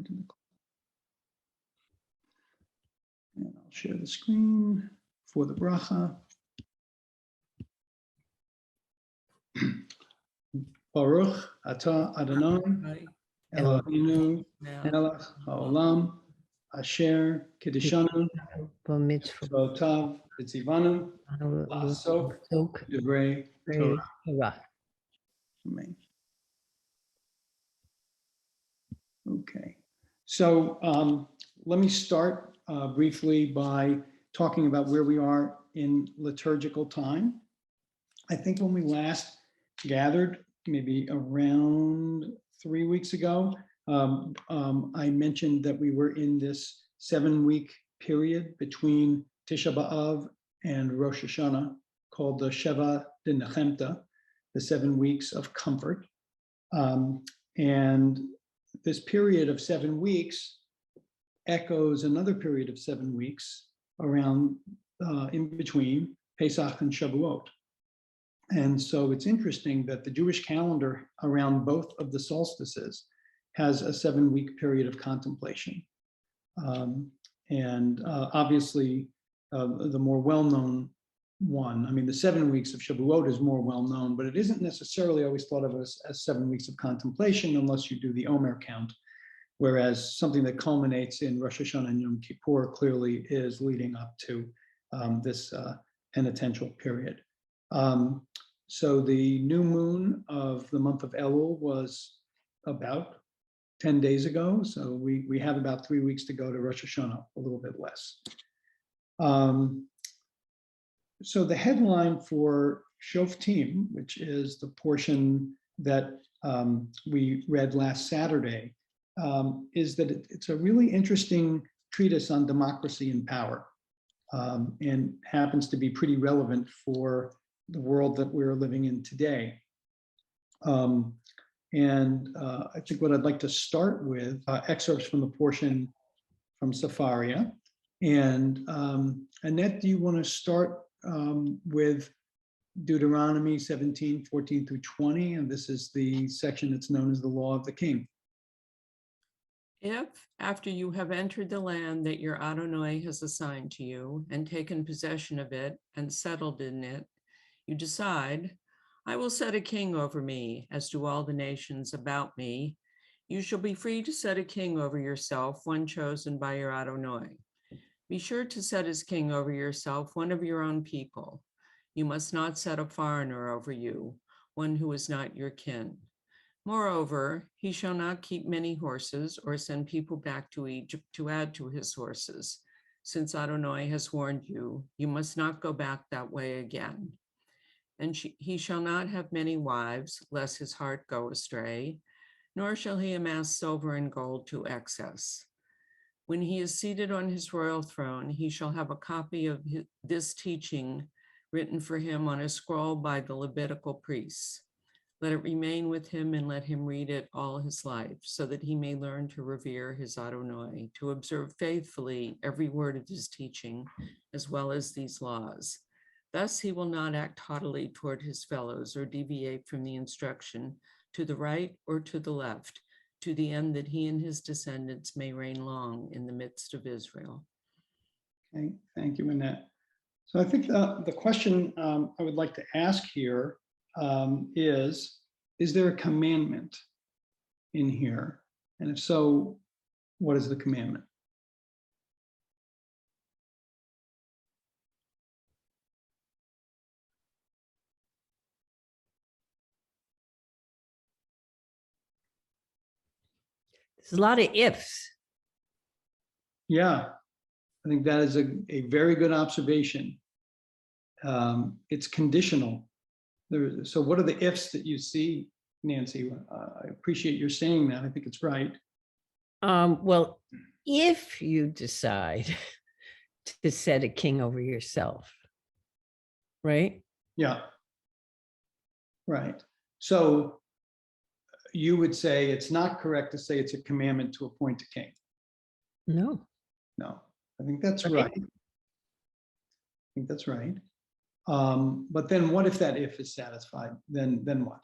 into the. And I'll share the screen for the bracha. Baruch atah Adonai Eloheinu melech haolam asher kiddushanu b'mitzvotav v'tzivanu la'asok divrei Torah. Amen. Okay, so let me start briefly by talking about where we are in liturgical time. I think when we last gathered, maybe around 3 weeks ago, I mentioned that we were in this 7-week period between Tisha B'Av and Rosh Hashanah called the Sheva de Nechemta, the 7 weeks of comfort. And this period of 7 weeks echoes another period of 7 weeks around in between Pesach and Shavuot. And so it's interesting that the Jewish calendar around both of the solstices has a 7-week period of contemplation. Obviously, the more well-known one, I mean, the 7 weeks of Shavuot is more well-known, but it isn't necessarily always thought of as 7 weeks of contemplation unless you do the Omer count, whereas something that culminates in Rosh Hashanah and Yom Kippur clearly is leading up to this penitential period. So the new moon of the month of Elul was about 10 days ago. So we have about 3 weeks to go to Rosh Hashanah, a little bit less. So the headline for Shoftim, which is the portion that we read last Saturday, is that it's a really interesting treatise on democracy and power, and happens to be pretty relevant for the world that we're living in today. I think what I'd like to start with excerpts from the portion from Sepharia. And Annette, do you want to start with Deuteronomy 17, 14 through 20? And this is the section that's known as the Law of the King. If, after you have entered the land that your Adonai has assigned to you and taken possession of it and settled in it, you decide, I will set a king over me, as do all the nations about me. You shall be free to set a king over yourself, one chosen by your Adonai. Be sure to set as king over yourself one of your own people. You must not set a foreigner over you, one who is not your kin. Moreover, he shall not keep many horses or send people back to Egypt to add to his horses. Since Adonai has warned you, you must not go back that way again. And he shall not have many wives, lest his heart go astray, nor shall he amass silver and gold to excess. When he is seated on his royal throne, he shall have a copy of this teaching written for him on a scroll by the Levitical priests. Let it remain with him and let him read it all his life, so that he may learn to revere his Adonai, to observe faithfully every word of his teaching, as well as these laws. Thus he will not act haughtily toward his fellows or deviate from the instruction to the right or to the left, to the end that he and his descendants may reign long in the midst of Israel. Okay, thank you, Annette. So I think the question I would like to ask here is there a commandment in here? And if so, what is the commandment? There's a lot of ifs. Yeah, I think that is a very good observation. It's conditional. So what are the ifs that you see, Nancy? I appreciate your saying that. I think it's right. Well, if you decide to set a king over yourself, right? Yeah. Right. So you would say it's not correct to say it's a commandment to appoint a king. No. No, I think that's right. I think that's right. But then what if that if is satisfied? Then what?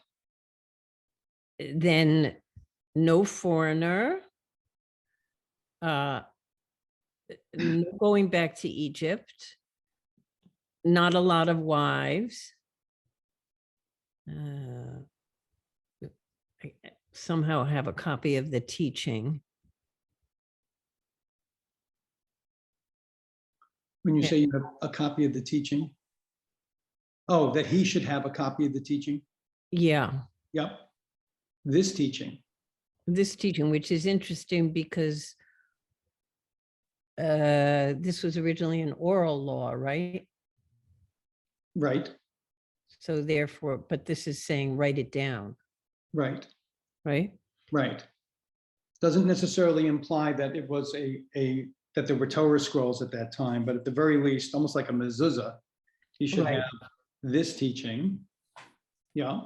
Then no foreigner no going back to Egypt, not a lot of wives. I somehow have a copy of the teaching. When you Yeah. say you have a copy of the teaching? Oh, that he should have a copy of the teaching? Yeah, Yep. This teaching. this teaching, which is interesting because this was originally an oral law, right? Right, So therefore, but this is saying write it down, right, right? right. Doesn't necessarily imply that it was that there were Torah scrolls at that time, but at the very least, almost like a mezuzah, he should Right. have this teaching. Yeah.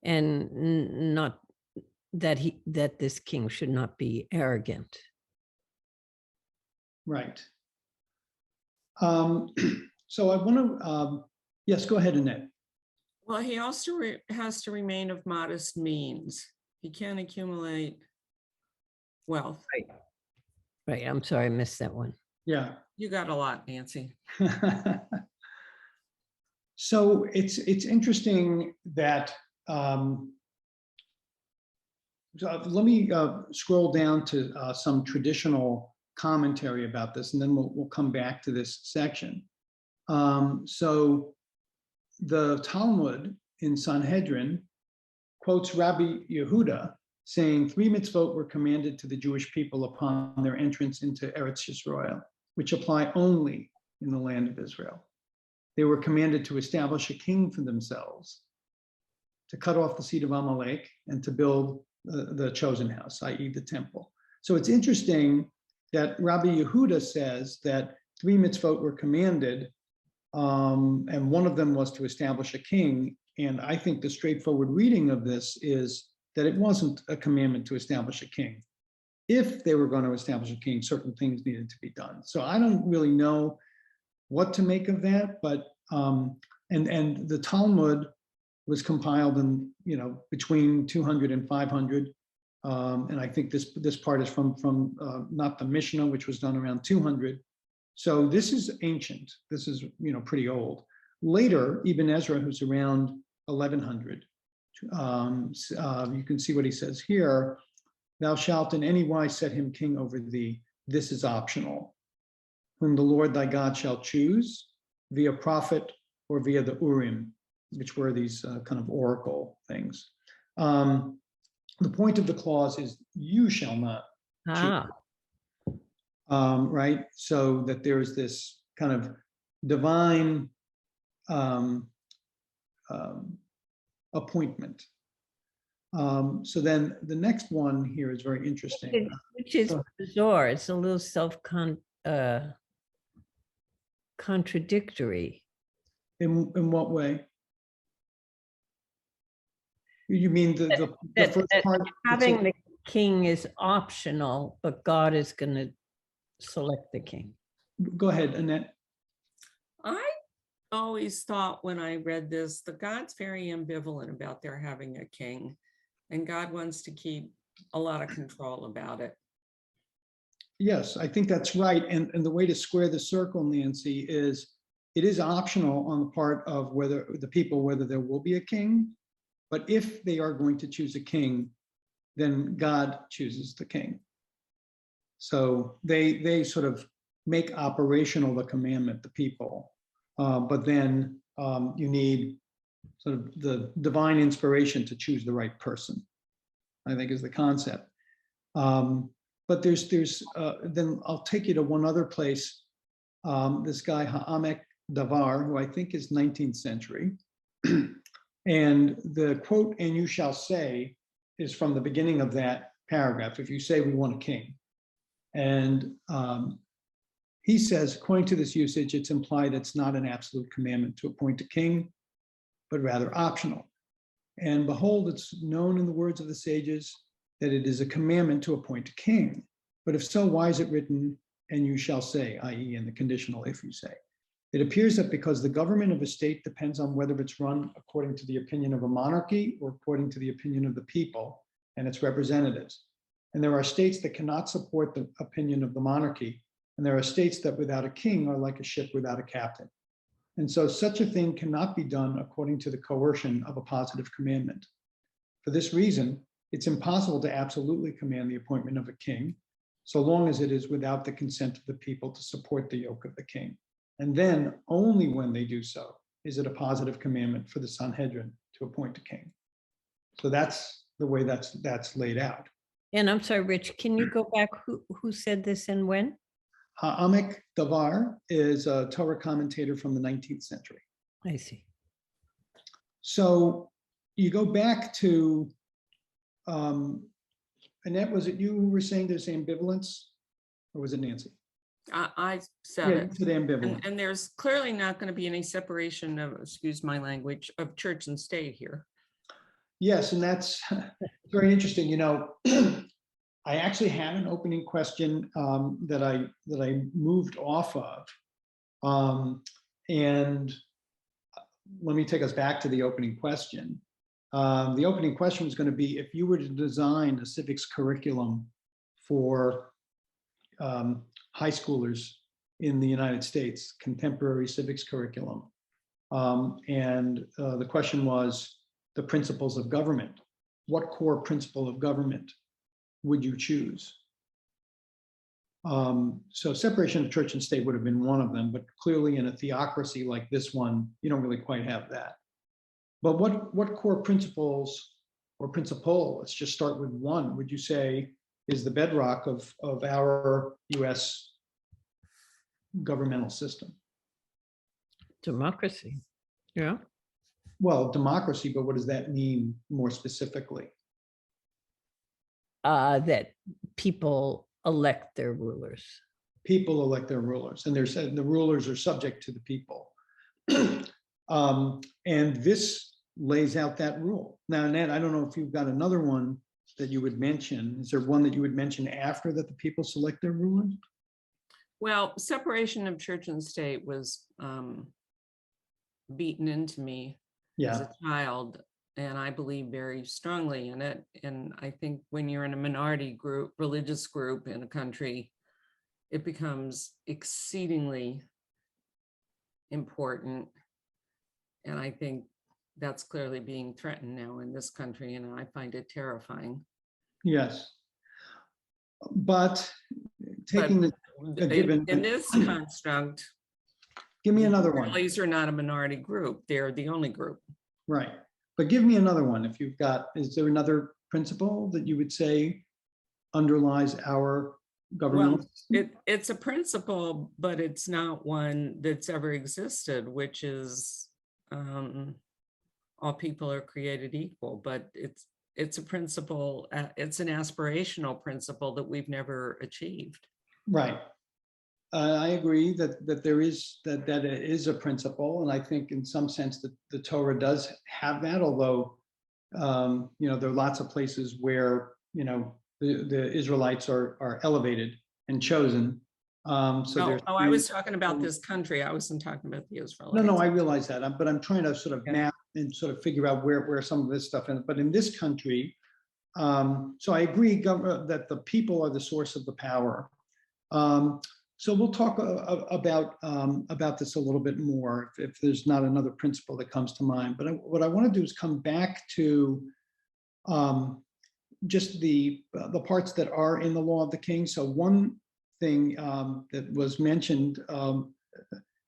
And not that this king should not be arrogant. Right. So I want to, yes, go ahead, Annette. Well, he also has to remain of modest means. He can't accumulate wealth. Right. I'm sorry, I missed that one. Yeah. You got a lot, Nancy. So it's interesting that let me scroll down to some traditional commentary about this, and then we'll come back to this section. So the Talmud in Sanhedrin quotes Rabbi Yehuda saying 3 mitzvot were commanded to the Jewish people upon their entrance into Eretz Yisrael, which apply only in the land of Israel. They were commanded to establish a king for themselves, to cut off the seed of Amalek, and to build the chosen house, i.e. the temple. So it's interesting that Rabbi Yehuda says that 3 mitzvot were commanded, and one of them was to establish a king. And I think the straightforward reading of this is that it wasn't a commandment to establish a king. If they were going to establish a king, certain things needed to be done. So I don't really know what to make of that, but and the Talmud was compiled in between 200 and 500, and I think this part is from not the Mishnah, which was done around 200. So this is ancient. This is pretty old. Later, Ibn Ezra, who's around 1100, you can see what he says here. Thou shalt in any wise set him king over thee. This is optional. Whom the Lord thy God shall choose via prophet or via the Urim, which were these kind of oracle things. The point of the clause is you shall not choose. Right? So that there's this kind of divine appointment. So then the next one here is very interesting. Which is bizarre. It's a little contradictory. In what way? You mean the first part? Having the king is optional, but God is going to select the king. Go ahead, Annette. I always thought when I read this, that God's very ambivalent about their having a king, and God wants to keep a lot of control about it. Yes, I think that's right. And the way to square the circle, Nancy, is it is optional on the part of whether there will be a king. But if they are going to choose a king, then God chooses the king. So they sort of make operational the commandment, the people. But then you need sort of the divine inspiration to choose the right person, I think is the concept. But there's then I'll take you to one other place. This guy, Ha'amek Davar, who I think is 19th century. And the quote, "and you shall say," is from the beginning of that paragraph. If you say we want a king. And he says, according to this usage, it's implied it's not an absolute commandment to appoint a king, but rather optional. And behold, it's known in the words of the sages that it is a commandment to appoint a king. But if so, why is it written, "and you shall say," i.e. in the conditional "if you say"? It appears that because the government of a state depends on whether it's run according to the opinion of a monarchy or according to the opinion of the people and its representatives. And there are states that cannot support the opinion of the monarchy. And there are states that without a king are like a ship without a captain. And so such a thing cannot be done according to the coercion of a positive commandment. For this reason, it's impossible to absolutely command the appointment of a king, so long as it is without the consent of the people to support the yoke of the king. And then only when they do so is it a positive commandment for the Sanhedrin to appoint a king. So that's the way that's laid out. And I'm sorry, Rich, can you go back? Who said this and when? Ha'amek Davar is a Torah commentator from the 19th century. I see. So you go back to, Annette, was it you who were saying there's ambivalence? Or was it Nancy? I said Yeah, it. you said ambivalent. And there's clearly not going to be any separation of, excuse my language, of church and state here. Yes, and that's very interesting. You know, I actually had an opening question that I moved off of. And let me take us back to the opening question. The opening question was going to be, if you were to design a civics curriculum for high schoolers in the United States, contemporary civics curriculum. And the question was the principles of government. What core principle of government would you choose? So separation of church and state would have been one of them, but clearly in a theocracy like this one, you don't really quite have that. But what core principles or principle, let's just start with one, would you say is the bedrock of our US governmental system? Democracy. Yeah. Well, democracy, but what does that mean more specifically? That people elect their rulers. People elect their rulers, and the rulers are subject to the people. And this lays out that rule. Now, Ned, I don't know if you've got another one that you would mention. Is there one that you would mention after that the people select their rulers? Well, separation of church and state was beaten into me as a child, and I believe very strongly in it. And I think when you're in a minority group, religious group in a country, it becomes exceedingly important. And I think that's clearly being threatened now in this country, and I find it terrifying. Yes. But taking the given in this construct, give me another one. Israelis are not a minority group. They're the only group. Right. But give me another one. If you've got, is there another principle that you would say underlies our government? Well, it's a principle, but it's not one that's ever existed, which is all people are created equal. But it's a principle, it's an aspirational principle that we've never achieved. Right. I agree that there is that it is a principle, and I think in some sense that the Torah does have that. Although you know, there are lots of places where, you know, the Israelites are elevated and chosen. So I was talking about this country. I wasn't talking about the Israelites. No, I realize that, but I'm trying to sort of map and sort of figure out where some of this stuff is. But in this country, so I agree that the people are the source of the power. So we'll talk about this a little bit more if there's not another principle that comes to mind. But what I want to do is come back to just the parts that are in the law of the king. So one thing that was mentioned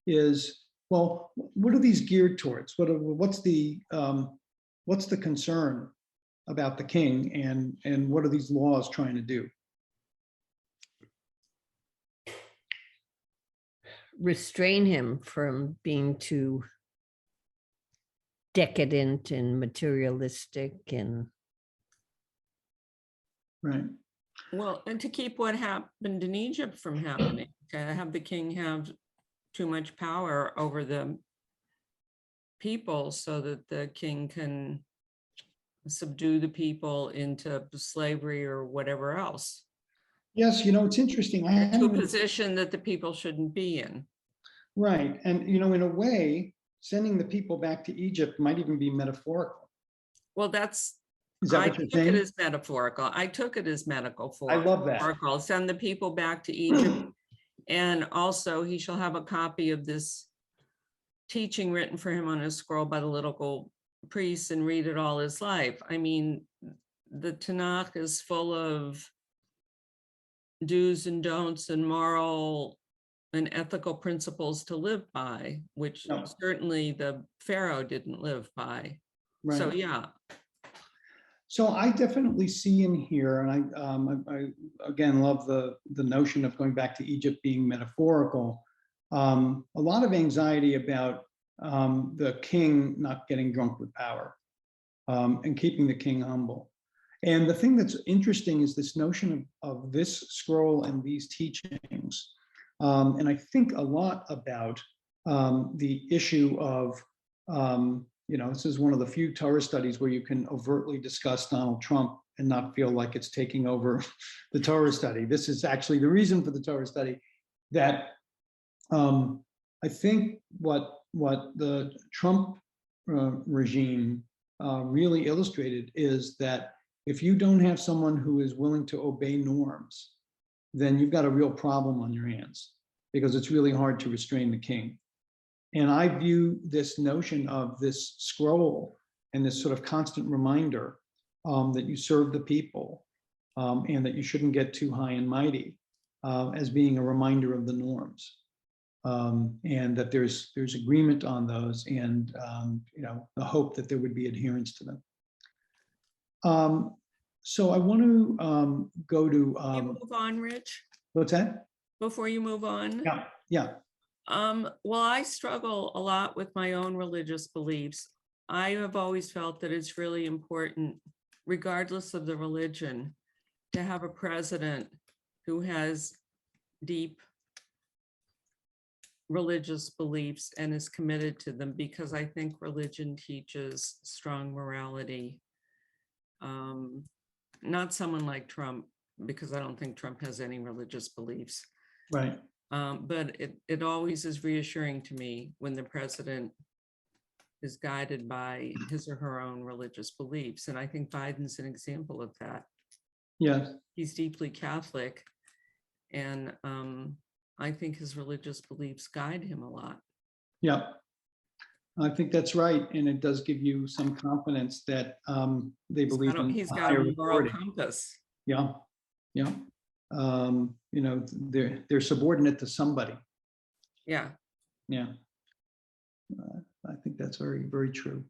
is, well, what are these geared towards? What's the concern about the king, and what are these laws trying to do? Restrain him from being too decadent and materialistic and Right. Well, and to keep what happened in Egypt from happening, to have the king have too much power over the people so that the king can subdue the people into slavery or whatever else. Yes, you know, it's interesting. To a position that the people shouldn't be in. Right. And, in a way, sending the people back to Egypt might even be metaphorical. Well, that's, Is that I what you're took it saying? as metaphorical. I took it as I love that. metaphorical. Send the people back to Egypt. And also he shall have a copy of this teaching written for him on a scroll by the little priests and read it all his life. I mean, the Tanakh is full of do's and don'ts and moral and ethical principles to live by, which No. certainly the Pharaoh didn't live by. Right. So yeah, So I definitely see in here, and I again love the notion of going back to Egypt being metaphorical. A lot of anxiety about the king not getting drunk with power, and keeping the king humble. And the thing that's interesting is this notion of this scroll and these teachings. And I think a lot about the issue of, this is one of the few Torah studies where you can overtly discuss Donald Trump and not feel like it's taking over the Torah study. This is actually the reason for the Torah study, that I think what the Trump regime really illustrated is that if you don't have someone who is willing to obey norms, then you've got a real problem on your hands, because it's really hard to restrain the king. And I view this notion of this scroll and this sort of constant reminder that you serve the people, and that you shouldn't get too high and mighty, as being a reminder of the norms. And that there's agreement on those, and the hope that there would be adherence to them. So I want to go to you move on, Rich, what's that? before you move on. Yeah. Well, I struggle a lot with my own religious beliefs. I have always felt that it's really important, regardless of the religion, to have a president who has deep religious beliefs and is committed to them, because I think religion teaches strong morality. Not someone like Trump, because I don't think Trump has any religious beliefs. Right. But it always is reassuring to me when the president is guided by his or her own religious beliefs. And I think Biden's an example of that. Yes. He's deeply Catholic, and I think his religious beliefs guide him a lot. Yeah. I think that's right. And it does give you some confidence that they believe in He's a got higher a moral authority. compass. Yeah. Yeah. They're subordinate to somebody. Yeah. Yeah. I think that's very, very true.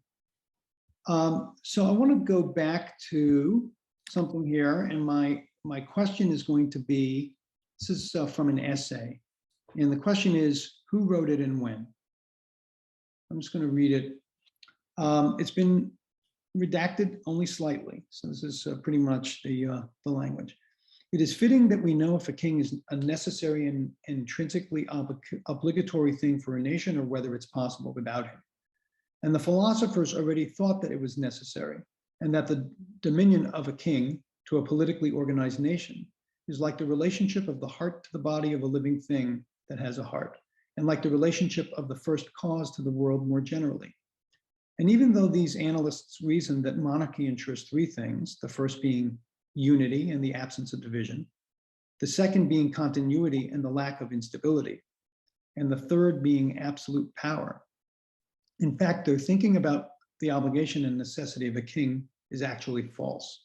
So I want to go back to something here, and my question is going to be, this is from an essay, and the question is, who wrote it and when? I'm just going to read it. It's been redacted only slightly, so this is pretty much the language. It is fitting that we know if a king is a necessary and intrinsically obligatory thing for a nation, or whether it's possible without him. And the philosophers already thought that it was necessary, and that the dominion of a king to a politically organized nation is like the relationship of the heart to the body of a living thing that has a heart, and like the relationship of the first cause to the world more generally. And even though these analysts reasoned that monarchy ensures three things, the first being unity and the absence of division, the second being continuity and the lack of instability, and the third being absolute power. In fact, their thinking about the obligation and necessity of a king is actually false.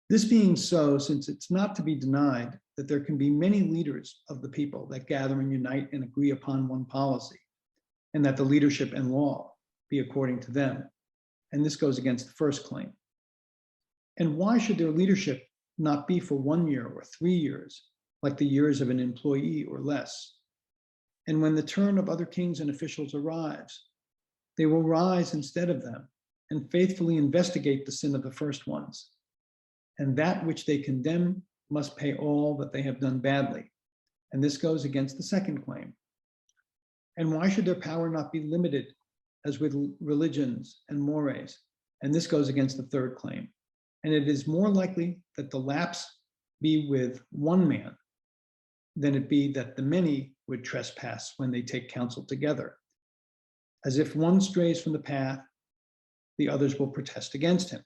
This being so, since it's not to be denied that there can be many leaders of the people that gather and unite and agree upon one policy, and that the leadership and law be according to them. And this goes against the first claim. And why should their leadership not be for 1 year or 3 years, like the years of an employee or less? And when the turn of other kings and officials arrives, they will rise instead of them and faithfully investigate the sin of the first ones. And that which they condemn must pay all that they have done badly. And this goes against the second claim. And why should their power not be limited as with religions and mores? And this goes against the third claim. And it is more likely that the lapse be with one man than it be that the many would trespass when they take counsel together. As if one strays from the path, the others will protest against him.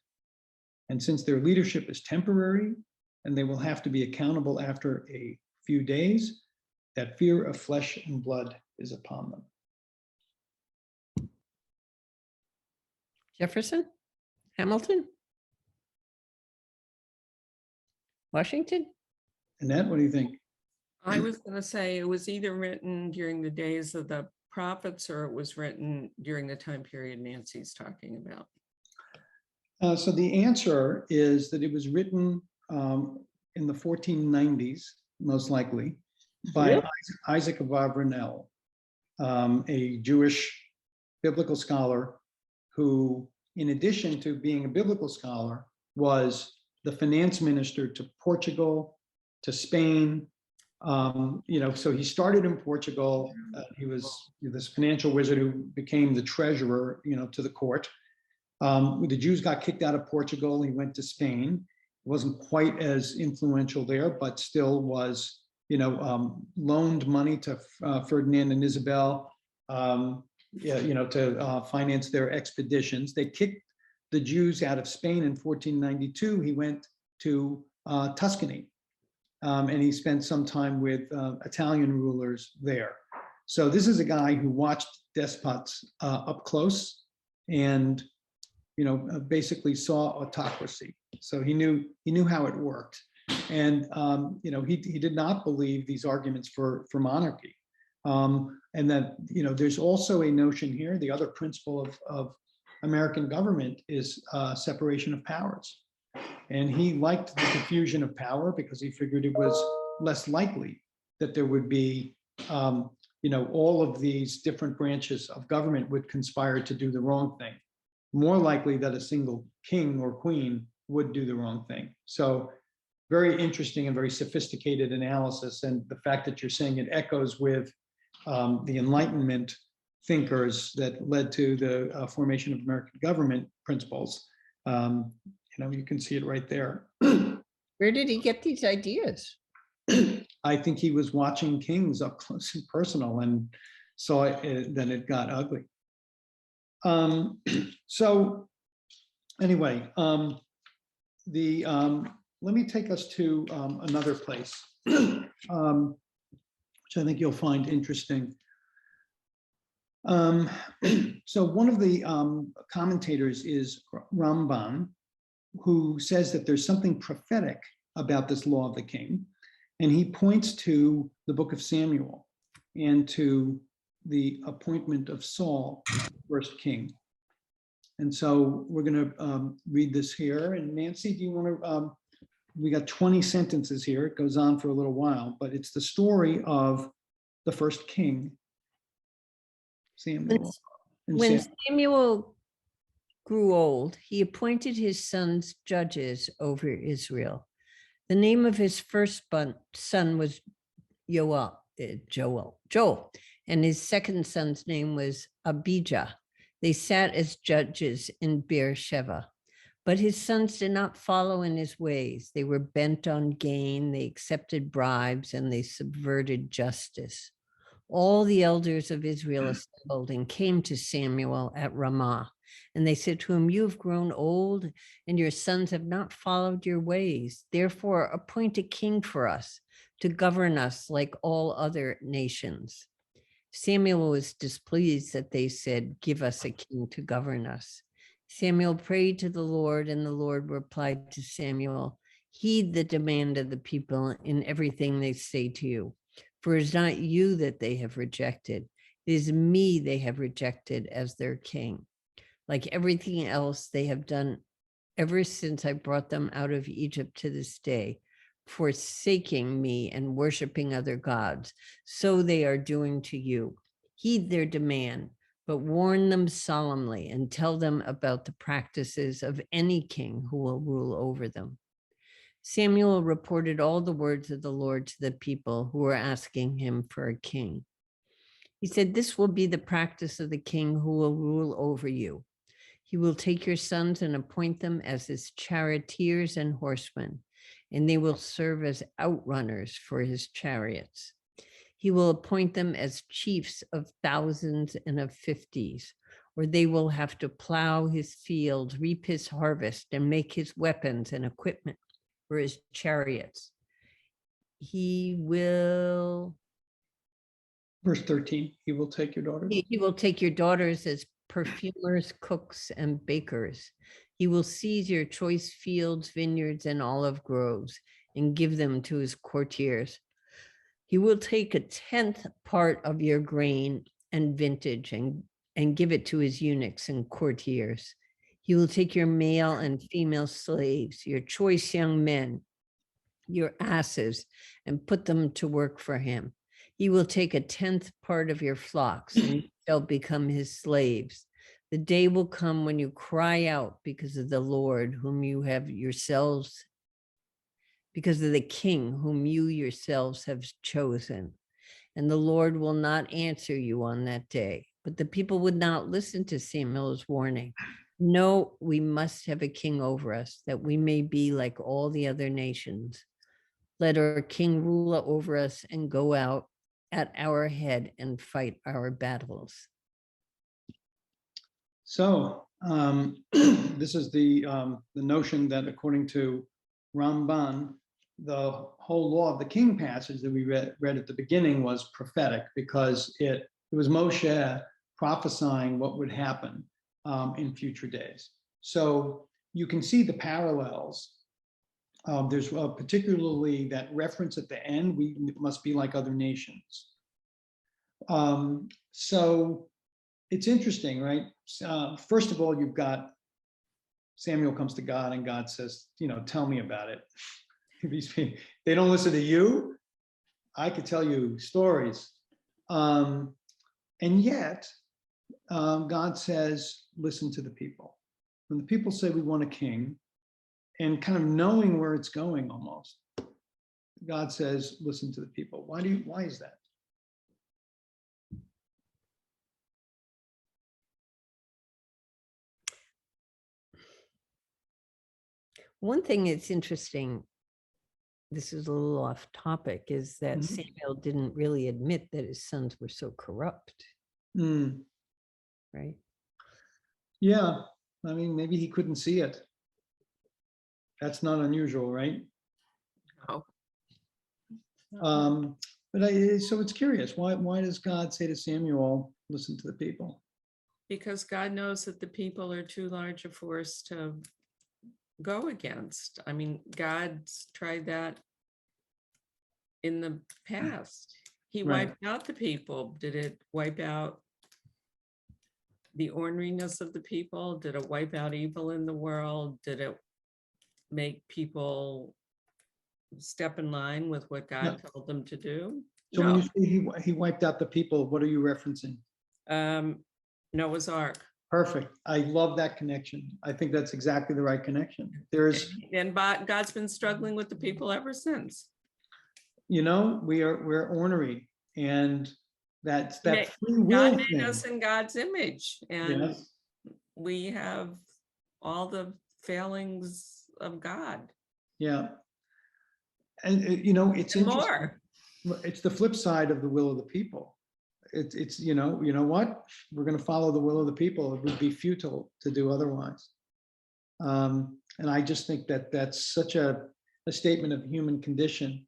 And since their leadership is temporary and they will have to be accountable after a few days, that fear of flesh and blood is upon them. Jefferson, Hamilton, Washington. Annette, what do you think? I was going to say it was either written during the days of the prophets or it was written during the time period Nancy's talking about. So the answer is that it was written in the 1490s, most likely, by Really? Isaac of Abramelin, a Jewish biblical scholar who, in addition to being a biblical scholar, was the finance minister to Portugal, to Spain. So he started in Portugal. He was this financial wizard who became the treasurer, to the court. The Jews got kicked out of Portugal. He went to Spain. Wasn't quite as influential there, but still was, loaned money to Ferdinand and Isabel, to finance their expeditions. They kicked the Jews out of Spain in 1492. He went to Tuscany, and he spent some time with Italian rulers there. So this is a guy who watched despots up close and basically saw autocracy. So he knew how it worked. And he did not believe these arguments for monarchy. And that there's also a notion here, the other principle of American government is separation of powers. And he liked the diffusion of power because he figured it was less likely that there would be all of these different branches of government would conspire to do the wrong thing. More likely that a single king or queen would do the wrong thing. So very interesting and very sophisticated analysis. And the fact that you're saying it echoes with the Enlightenment thinkers that led to the formation of American government principles, you can see it right there. Where did he get these ideas? I think he was watching kings up close and personal and saw it, then it got ugly. So anyway, let me take us to another place, which I think you'll find interesting. So one of the commentators is Ramban, who says that there's something prophetic about this law of the king. And he points to the book of Samuel and to the appointment of Saul, first king. And so we're going to read this here. And Nancy, do you want to, we got 20 sentences here. It goes on for a little while, but it's the story of the first king, Samuel. When Samuel grew old, he appointed his sons judges over Israel. The name of his first son was Joel, and his second son's name was Abijah. They sat as judges in Beersheba. But his sons did not follow in his ways. They were bent on gain, they accepted bribes, and they subverted justice. All the elders of Israel assembled and came to Samuel at Ramah. And they said to him, "You have grown old, and your sons have not followed your ways. Therefore, appoint a king for us to govern us like all other nations." Samuel was displeased that they said, "Give us a king to govern us." Samuel prayed to the Lord, and the Lord replied to Samuel, "Heed the demand of the people in everything they say to you. For it is not you that they have rejected. It is me they have rejected as their king. Like everything else they have done ever since I brought them out of Egypt to this day, forsaking me and worshiping other gods, so they are doing to you. Heed their demand, but warn them solemnly and tell them about the practices of any king who will rule over them." Samuel reported all the words of the Lord to the people who were asking him for a king. He said, "This will be the practice of the king who will rule over you. He will take your sons and appoint them as his charioteers and horsemen, and they will serve as outrunners for his chariots. He will appoint them as chiefs of thousands and of 50s, or they will have to plow his fields, reap his harvest, and make his weapons and equipment for his chariots. He will Verse 13, he will take your daughters. He will take your daughters as perfumers, cooks, and bakers. He will seize your choice fields, vineyards, and olive groves and give them to his courtiers. He will take 1/10 part of your grain and vintage and give it to his eunuchs and courtiers. He will take your male and female slaves, your choice young men, your asses, and put them to work for him. He will take 1/10 part of your flocks and shall become his slaves. The day will come when you cry out because of the Lord whom you have yourselves, because of the king whom you yourselves have chosen. And the Lord will not answer you on that day. But the people would not listen to Samuel's warning. No, we must have a king over us, that we may be like all the other nations. Let our king rule over us and go out at our head and fight our battles. So this is the notion that according to Ramban, the whole law of the king passage that we read at the beginning was prophetic, because it was Moshe prophesying what would happen in future days. So you can see the parallels. There's particularly that reference at the end, we must be like other nations. So it's interesting, right? First of all, you've got Samuel comes to God and God says, tell me about it. They don't listen to you. I could tell you stories. And yet, God says, listen to the people. When the people say we want a king, and kind of knowing where it's going almost, God says, listen to the people. Why is that? One thing that's interesting, this is a little off topic, is that Samuel didn't really admit that his sons were so corrupt. Right? Yeah, I mean, maybe he couldn't see it. That's not unusual, right? No. So it's curious. Why does God say to Samuel, listen to the people? Because God knows that the people are too large a force to go against. I mean, God's tried that in the past. He wiped out the people. Did it wipe out the orneriness of the people? Did it wipe out evil in the world? Did it make people step in line with what God told them to do? So when you say he wiped out the people, what are you referencing? Noah's Ark. Perfect. I love that connection. I think that's exactly the right connection. And God's been struggling with the people ever since. We're ornery, and that free will God made thing. us in God's image, and we have all the failings of God. Yeah. And it's interesting. More. It's the flip side of the will of the people. It's you know what? We're going to follow the will of the people. It would be futile to do otherwise. And I just think that that's such a statement of human condition.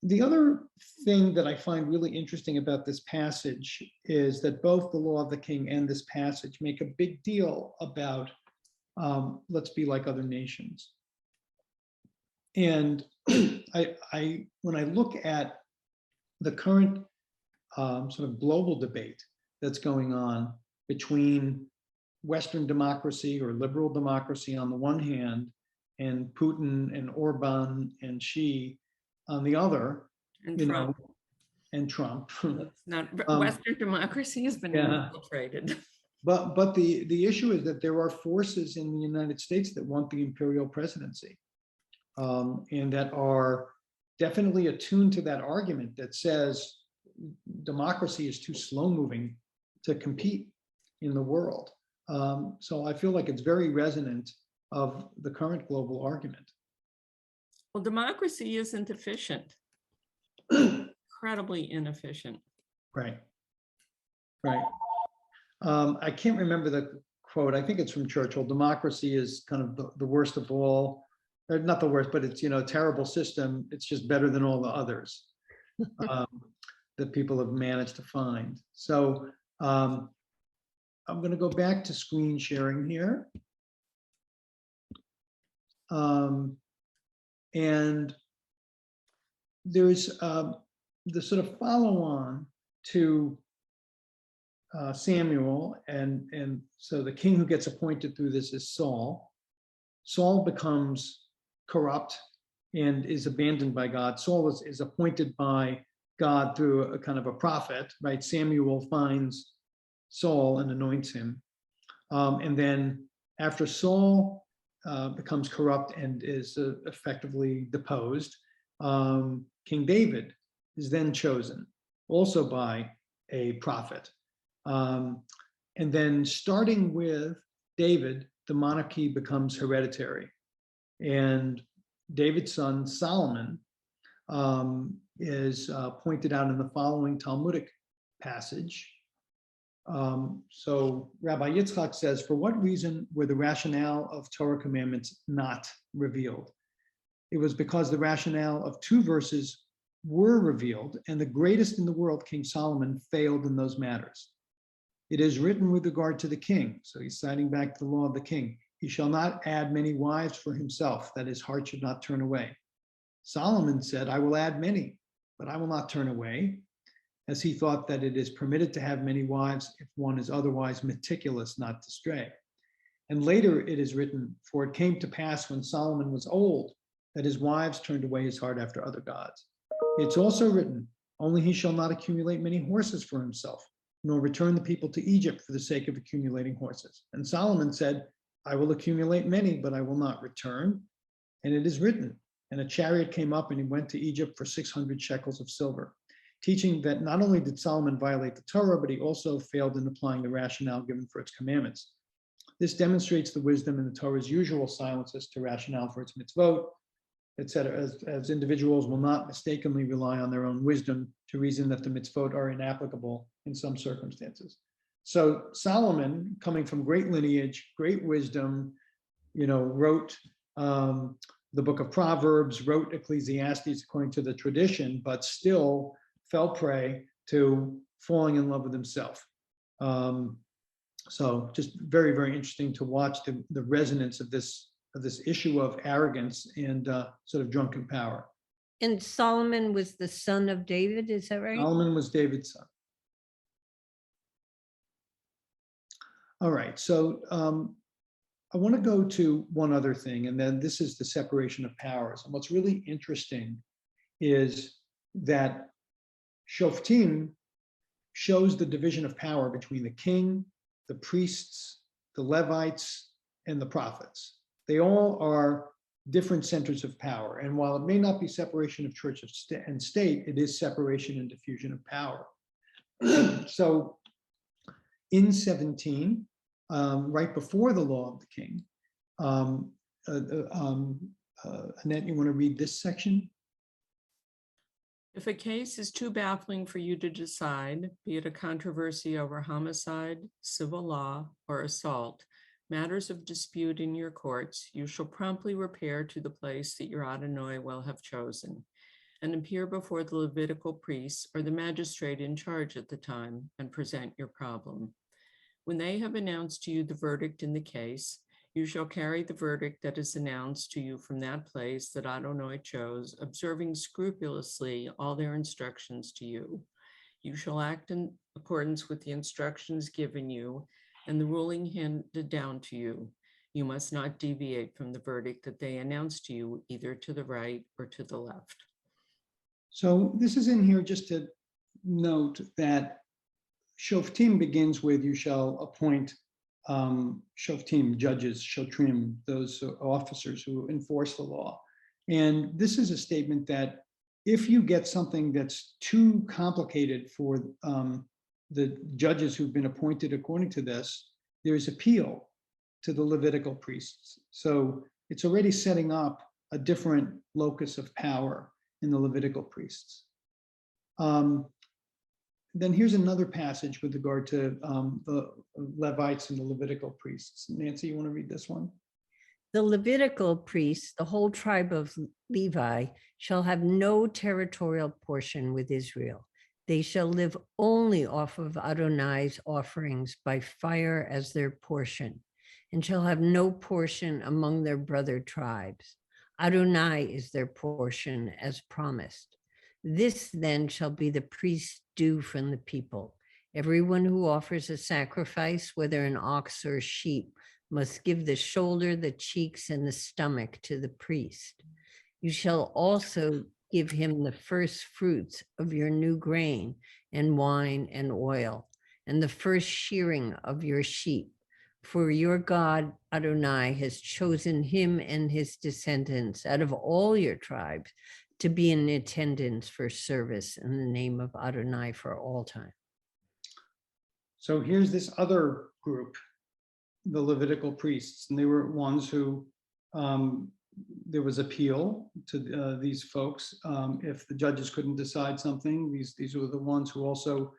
The other thing that I find really interesting about this passage is that both the law of the king and this passage make a big deal about let's be like other nations. And when I look at the current sort of global debate that's going on between Western democracy or liberal democracy on the one hand, and Putin and Orban and Xi on the other, and Trump. And Trump. Not Western democracy has been infiltrated. But the issue is that there are forces in the United States that want the imperial presidency, and that are definitely attuned to that argument that says democracy is too slow moving to compete in the world. So I feel like it's very resonant of the current global argument. Well, democracy isn't efficient, incredibly inefficient. Right. Right. I can't remember the quote. I think it's from Churchill. Democracy is kind of the worst of all, or not the worst, but it's, a terrible system. It's just better than all the others um, that people have managed to find. So I'm going to go back to screen sharing here. And there's the sort of follow on to Samuel, and so the king who gets appointed through this is Saul. Saul becomes corrupt and is abandoned by God. Saul is appointed by God through a kind of a prophet, right? Samuel finds Saul and anoints him. And then after Saul becomes corrupt and is effectively deposed, King David is then chosen, also by a prophet. And then starting with David, the monarchy becomes hereditary. And David's son, Solomon, is pointed out in the following Talmudic passage. So Rabbi Yitzchak says, for what reason were the rationale of Torah commandments not revealed? It was because the rationale of 2 verses were revealed, and the greatest in the world, King Solomon, failed in those matters. It is written with regard to the king. So he's citing back to the law of the king. He shall not add many wives for himself, that his heart should not turn away. Solomon said, I will add many, but I will not turn away, as he thought that it is permitted to have many wives if one is otherwise meticulous not to stray. And later it is written, for it came to pass when Solomon was old, that his wives turned away his heart after other gods. It's also written, only he shall not accumulate many horses for himself, nor return the people to Egypt for the sake of accumulating horses. And Solomon said, I will accumulate many, but I will not return. And it is written, and a chariot came up and he went to Egypt for 600 shekels of silver, teaching that not only did Solomon violate the Torah, but he also failed in applying the rationale given for its commandments. This demonstrates the wisdom in the Torah's usual silences to rationale for its mitzvot, etc., as individuals will not mistakenly rely on their own wisdom to reason that the mitzvot are inapplicable in some circumstances. So Solomon, coming from great lineage, great wisdom, wrote the book of Proverbs, wrote Ecclesiastes according to the tradition, but still fell prey to falling in love with himself. So just very, very interesting to watch the resonance of this issue of arrogance and sort of drunken power. And Solomon was the son of David, is that right? Solomon was David's son. All right, so I want to go to one other thing, and then this is the separation of powers. And what's really interesting is that Shoftim shows the division of power between the king, the priests, the Levites, and the prophets. They all are different centers of power. And while it may not be separation of church and state, it is separation and diffusion of power. So in 17, right before the law of the king, Annette, you want to read this section? If a case is too baffling for you to decide, be it a controversy over homicide, civil law, or assault, matters of dispute in your courts, you shall promptly repair to the place that your Adonai will have chosen, and appear before the Levitical priests or the magistrate in charge at the time and present your problem. When they have announced to you the verdict in the case, you shall carry the verdict that is announced to you from that place that Adonai chose, observing scrupulously all their instructions to you. You shall act in accordance with the instructions given you and the ruling handed down to you. You must not deviate from the verdict that they announced to you, either to the right or to the left. So this is in here just to note that Shoftim begins with, you shall appoint Shoftim, judges, Shotrim, those officers who enforce the law. And this is a statement that if you get something that's too complicated for the judges who've been appointed according to this, there's appeal to the Levitical priests. So it's already setting up a different locus of power in the Levitical priests. Then here's another passage with regard to the Levites and the Levitical priests. Nancy, you want to read this one? The Levitical priests, the whole tribe of Levi, shall have no territorial portion with Israel. They shall live only off of Adonai's offerings by fire as their portion, and shall have no portion among their brother tribes. Adonai is their portion as promised. This then shall be the priest's due from the people. Everyone who offers a sacrifice, whether an ox or a sheep, must give the shoulder, the cheeks, and the stomach to the priest. You shall also give him the first fruits of your new grain and wine and oil, and the first shearing of your sheep. For your God, Adonai, has chosen him and his descendants out of all your tribes to be in attendance for service in the name of Adonai for all time. So here's this other group, the Levitical priests, and they were ones who there was appeal to these folks. If the judges couldn't decide something, these were the ones who also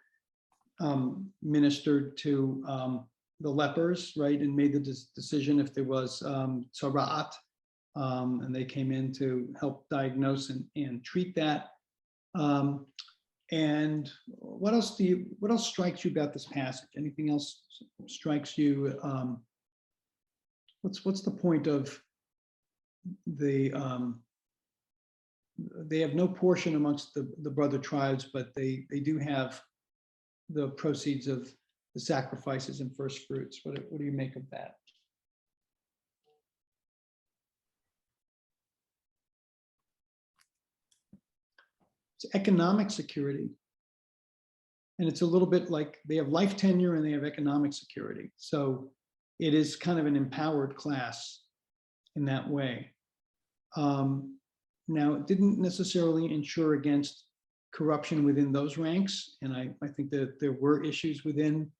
ministered to the lepers, right, and made the decision if there was tzara'at, and they came in to help diagnose and treat that. And what else strikes you about this passage? Anything else strikes you? What's the point of they have no portion amongst the brother tribes, but they do have the proceeds of the sacrifices and first fruits. What do you make of that? It's economic security. And it's a little bit like they have life tenure and they have economic security. So it is kind of an empowered class in that way. Now, it didn't necessarily ensure against corruption within those ranks. And I think that there were issues within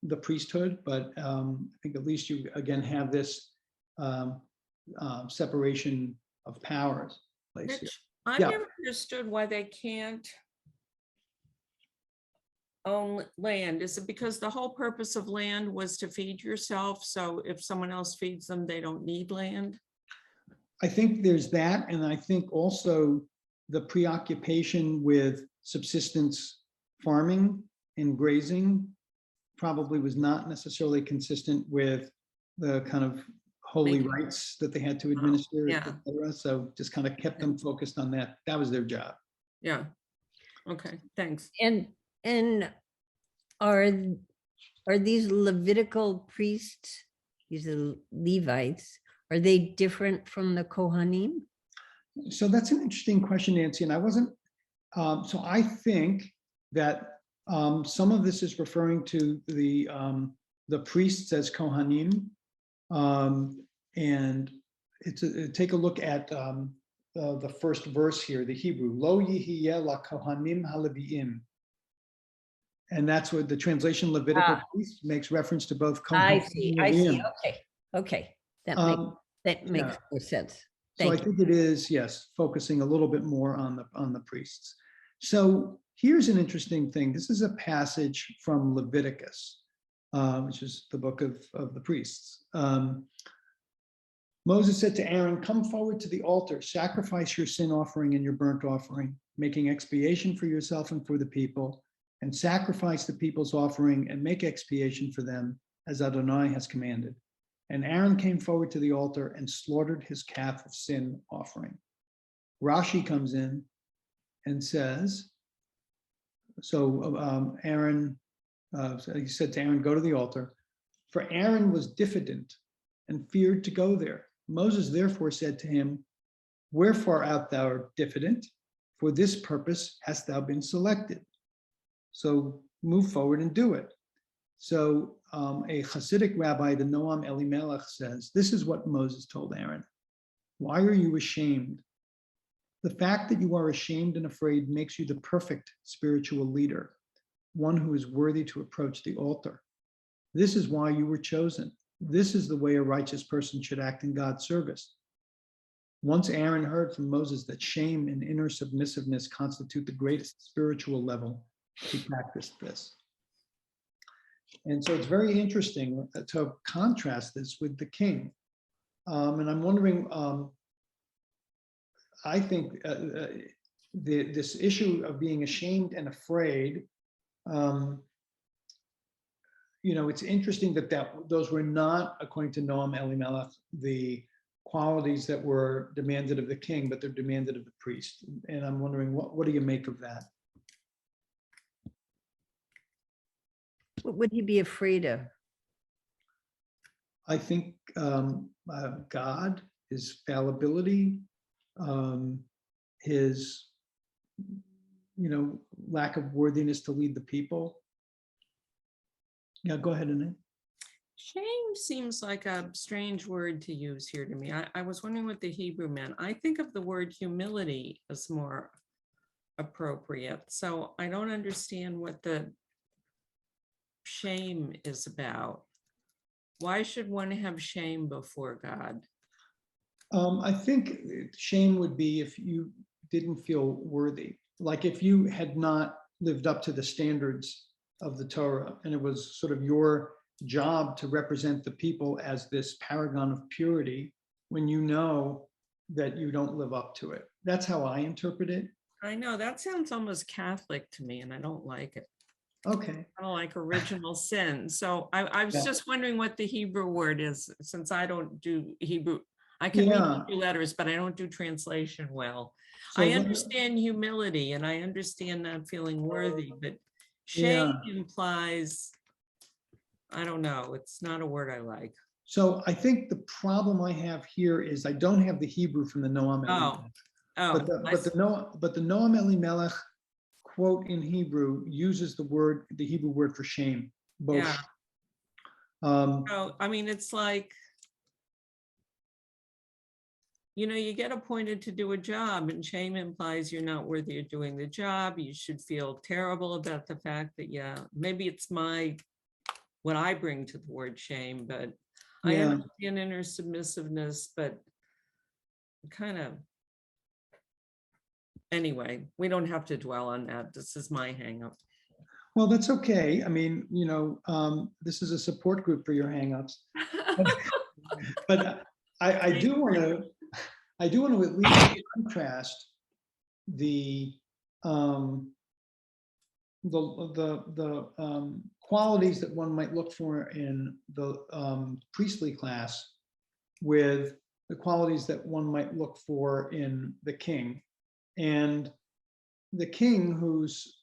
the priesthood, but I think at least you, again, have this separation of powers. Mitch, I Yeah. never understood why they can't own land. Is it because the whole purpose of land was to feed yourself? So if someone else feeds them, they don't need land? I think there's that. And I think also the preoccupation with subsistence farming and grazing probably was not necessarily consistent with the kind of holy rites that they had to administer, yeah. et cetera. So just kind of kept them focused on that. That was their job. Yeah. Okay, thanks. And are these Levitical priests, these are Levites, are they different from the Kohanim? So that's an interesting question, Nancy. And I wasn't, so I think that some of this is referring to the priests as Kohanim. And take a look at the first verse here, the Hebrew, Lo yihiyeh la Kohanim haleviim. And that's what the translation Levitical priest makes reference to both Kohanim. I see. Okay. That makes more sense. So I think it is, yes, focusing a little bit more on the priests. So here's an interesting thing. This is a passage from Leviticus, which is the book of the priests. Moses said to Aaron, "Come forward to the altar, sacrifice your sin offering and your burnt offering, making expiation for yourself and for the people, and sacrifice the people's offering and make expiation for them, as Adonai has commanded." And Aaron came forward to the altar and slaughtered his calf of sin offering. Rashi comes in and says, so Aaron, he said to Aaron, "Go to the altar." For Aaron was diffident and feared to go there. Moses therefore said to him, "Wherefore art thou diffident? For this purpose hast thou been selected. So move forward and do it." So a Hasidic rabbi, the Noam Elimelech, says, this is what Moses told Aaron. "Why are you ashamed? The fact that you are ashamed and afraid makes you the perfect spiritual leader, one who is worthy to approach the altar. This is why you were chosen. This is the way a righteous person should act in God's service. Once Aaron heard from Moses that shame and inner submissiveness constitute the greatest spiritual level. He practiced this. And so it's very interesting to contrast this with the king. And I'm wondering, I think this issue of being ashamed and afraid, it's interesting that those were not, according to Noam Elimelech, the qualities that were demanded of the king, but they're demanded of the priest. And I'm wondering, what do you make of that? What would he be afraid of? I think God, his fallibility, his, lack of worthiness to lead the people. Yeah, go ahead, Annette. Shame seems like a strange word to use here to me. I was wondering what the Hebrew meant. I think of the word humility as more appropriate. So I don't understand what the shame is about. Why should one have shame before God? I think shame would be if you didn't feel worthy. Like if you had not lived up to the standards of the Torah, and it was sort of your job to represent the people as this paragon of purity, when you know that you don't live up to it. That's how I interpret it. I know that sounds almost Catholic to me, and I don't like it. Okay. I don't like original sin. So I was just wondering what the Hebrew word is, since I don't do Hebrew. I can read Hebrew letters, but I don't do translation well. So I understand humility and I understand not feeling worthy, but shame implies, I don't know, it's not a word I like. So I think the problem I have here is I don't have the Hebrew from the Noam Elimelech. But the Noam Elimelech quote in Hebrew uses the Hebrew word for shame, bosh. Yeah. I mean, it's like, you get appointed to do a job and shame implies you're not worthy of doing the job. You should feel terrible about the fact that, maybe it's what I bring to the word shame, but I understand inner submissiveness, but kind of, anyway, we don't have to dwell on that. This is my hang up. Well, that's okay. I mean, this is a support group for your hangups. But I do want to at least contrast the qualities that one might look for in the priestly class with the qualities that one might look for in the king. And the king, whose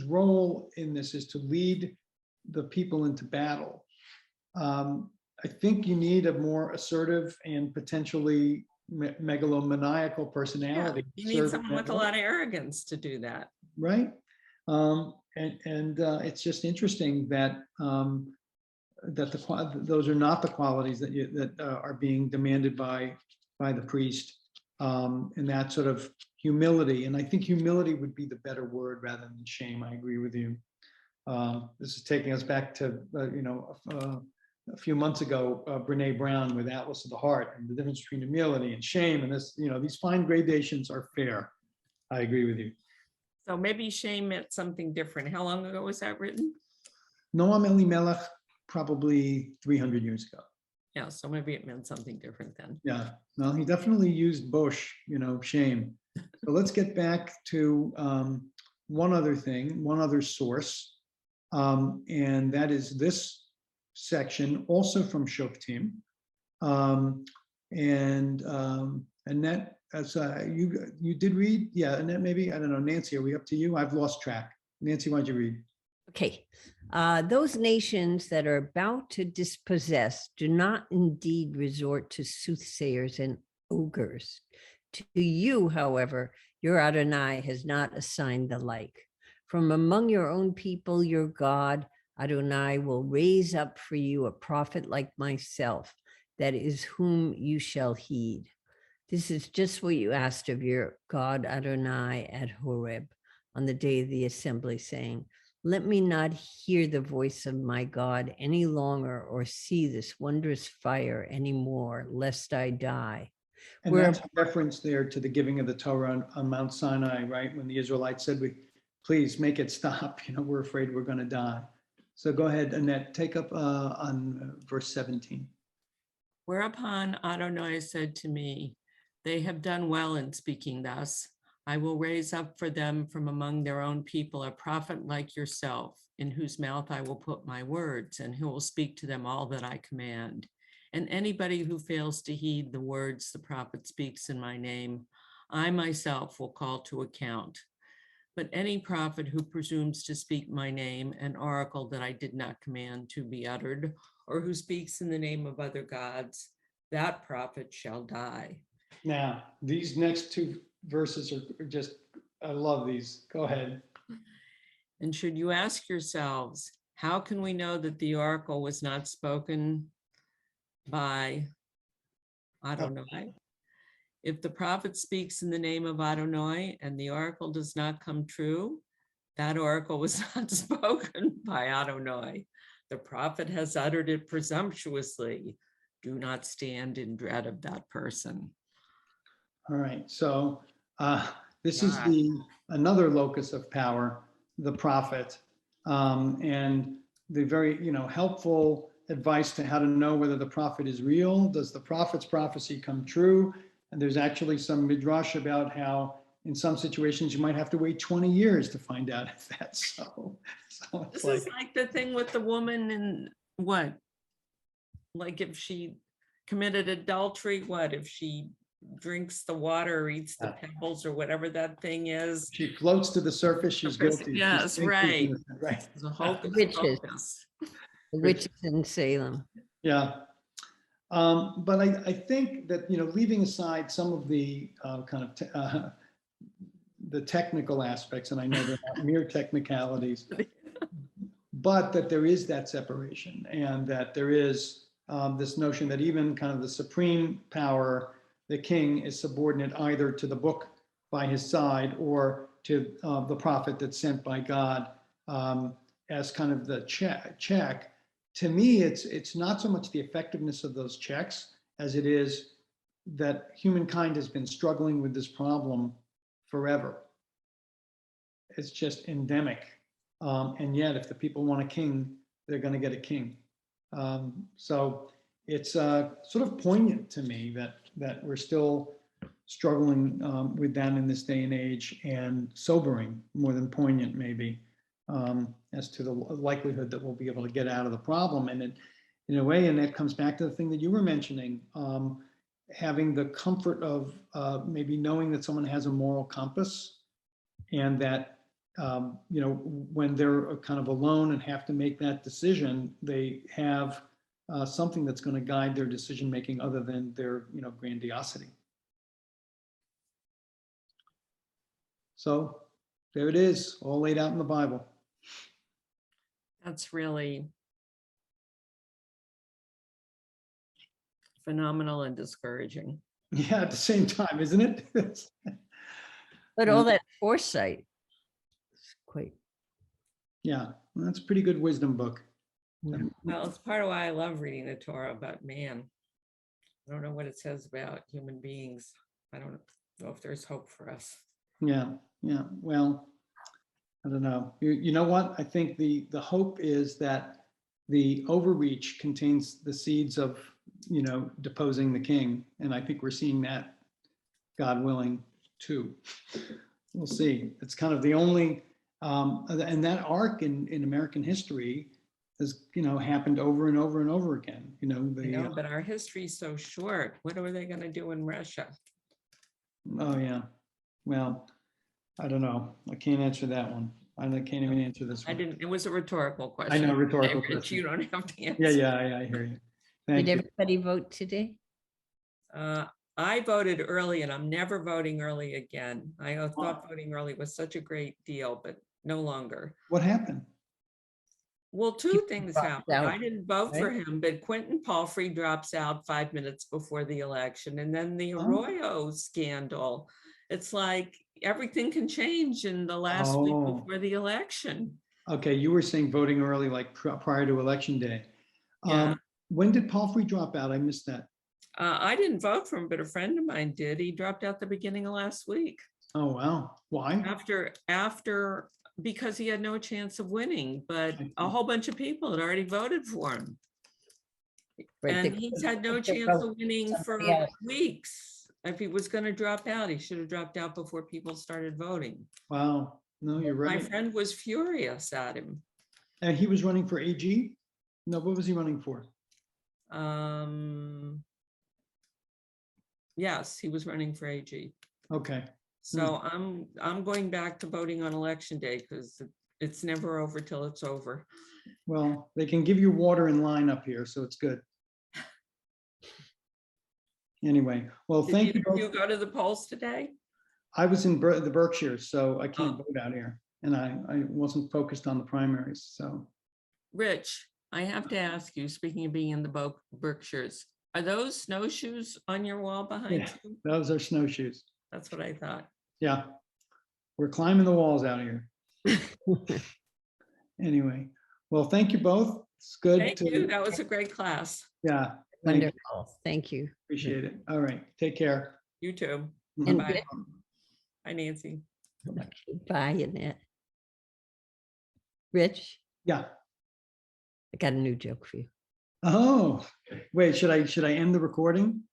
role in this is to lead the people into battle. I think you need a more assertive and potentially megalomaniacal personality. You need someone with a lot of arrogance to do that. Right. It's just interesting that those are not the qualities that are being demanded by the priest, and that sort of humility. And I think humility would be the better word rather than shame. I agree with you. This is taking us back to a few months ago, Brene Brown with Atlas of the Heart, and the difference between humility and shame. And this, these fine gradations are fair. I agree with you. So maybe shame meant something different. How long ago was that written? Noam Elimelech, probably 300 years ago. Yeah, so maybe it meant something different then. Yeah, well, he definitely used bosh, shame. So let's get back to one other source, and that is this section, also from Shoftim. Annette, as you did read, Annette, maybe, I don't know, Nancy, are we up to you? I've lost track. Nancy, why'd you read? Okay. Those nations that are about to dispossess do not indeed resort to soothsayers and ogres. To you, however, your Adonai has not assigned the like. From among your own people, your God, Adonai, will raise up for you a prophet like myself, that is whom you shall heed. This is just what you asked of your God Adonai at Horeb on the day of the assembly, saying, Let me not hear the voice of my God any longer or see this wondrous fire anymore, lest I die. And Where that's a reference there to the giving of the Torah on Mount Sinai, right? When the Israelites said, please make it stop. We're afraid we're going to die. So go ahead, Annette, take up on verse 17. Whereupon Adonai said to me, they have done well in speaking thus. I will raise up for them from among their own people a prophet like yourself, in whose mouth I will put my words, and who will speak to them all that I command. And anybody who fails to heed the words the prophet speaks in my name, I myself will call to account. But any prophet who presumes to speak my name, an oracle that I did not command to be uttered, or who speaks in the name of other gods, that prophet shall die. Now, these next two verses are just, I love these. Go ahead. And should you ask yourselves, how can we know that the oracle was not spoken by Adonai? If the prophet speaks in the name of Adonai and the oracle does not come true, that oracle was not spoken by Adonai. The prophet has uttered it presumptuously. Do not stand in dread of that person. All right. So this is another locus of power, the prophet, and the very helpful advice to how to know whether the prophet is real. Does the prophet's prophecy come true? And there's actually some midrash about how in some situations you might have to wait 20 years to find out if that's so. This is like the thing with the woman in what? Like if she committed adultery, what? If she drinks the water or eats the pebbles or whatever that thing is. She floats to the surface, she's guilty. Yes, right. Right. The hocus pocus. The witches in Salem. Yeah. But I think that, leaving aside some of the kind of the technical aspects, and I know they're not mere technicalities, but that there is that separation, and that there is this notion that even kind of the supreme power, the king, is subordinate either to the book by his side or to the prophet that's sent by God as kind of the check. To me, it's not so much the effectiveness of those checks as it is that humankind has been struggling with this problem forever. It's just endemic. And yet, if the people want a king, they're going to get a king. So it's sort of poignant to me that we're still struggling with that in this day and age, and sobering more than poignant maybe, as to the likelihood that we'll be able to get out of the problem. And in a way, and that comes back to the thing that you were mentioning, having the comfort of maybe knowing that someone has a moral compass, and that when they're kind of alone and have to make that decision, they have something that's going to guide their decision making other than their grandiosity. So there it is, all laid out in the Bible. That's really phenomenal and discouraging. Yeah, at the same time, isn't it? But all that foresight is quite. Yeah, well, that's a pretty good wisdom book. Well, it's part of why I love reading the Torah, but man, I don't know what it says about human beings. I don't know if there's hope for us. Yeah. Well, I don't know. You know what? I think the hope is that the overreach contains the seeds of, deposing the king. And I think we're seeing that, God willing, too. We'll see. It's kind of the only, and that arc in American history has, happened over and over and over again. But our history's so short. What are they going to do in Russia? Oh, yeah. Well, I don't know. I can't answer that one. I can't even answer this one. It was a rhetorical question. I know, rhetorical question. You don't have to answer. Yeah, I hear you. Thank Did you. everybody vote today? I voted early, and I'm never voting early again. I thought voting early was such a great deal, but no longer. What happened? Well, two things happened. out, I didn't vote for him, but Quentin Palfrey drops out 5 minutes before the election. And then the Arroyo scandal. It's like everything can change in the last week before the election. Okay, you were saying voting early, like prior to election day. Yeah. When did Paul Free drop out? I missed that. I didn't vote for him, but a friend of mine did. He dropped out the beginning of last week Oh, wow. Why? after because he had no chance of winning, but I a see. whole bunch of people had already voted for him. Right, And they he's could- had no they could chance vote of winning for somebody else. weeks. If he was going to drop out, he should have dropped out before people started voting. Wow. No, you're My right. friend was furious at him. And he was running for AG? No, what was he running for? Yes, he was running for AG. Okay. So I'm going back to voting on election day because it's never over till it's over. Well, they can give you water in line up here, so it's good. Anyway, well, Did thank you either of you both. go to the polls today? I was in the Berkshires, so I can't Oh. vote out here. And I wasn't focused on the primaries, so. Rich, I have to ask you, speaking of being in the Berkshires, are those snowshoes on your wall behind Yeah, you? those are snowshoes. That's what I thought. Yeah, we're climbing the walls out here. Anyway, well, thank you both. It's good Thank you. That was a great class. Yeah, thank you. Wonderful. Thank you. Appreciate it. All right, take care. You too. And Bye. Rich- Hi, Nancy. Bye, Annette. Rich, Yeah. I got a new joke for you. Oh, wait, should I end the recording?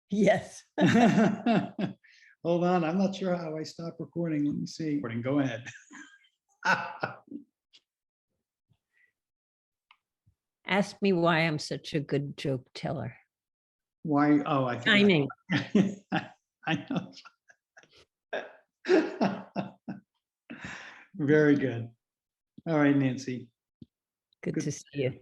Yes. Hold on, I'm not sure how I stop recording. Let me see. Go ahead. Ask me why I'm such a good joke teller. Why? Oh, I think. Timing. I know. Very good. All right, Nancy. Good Good. to see you.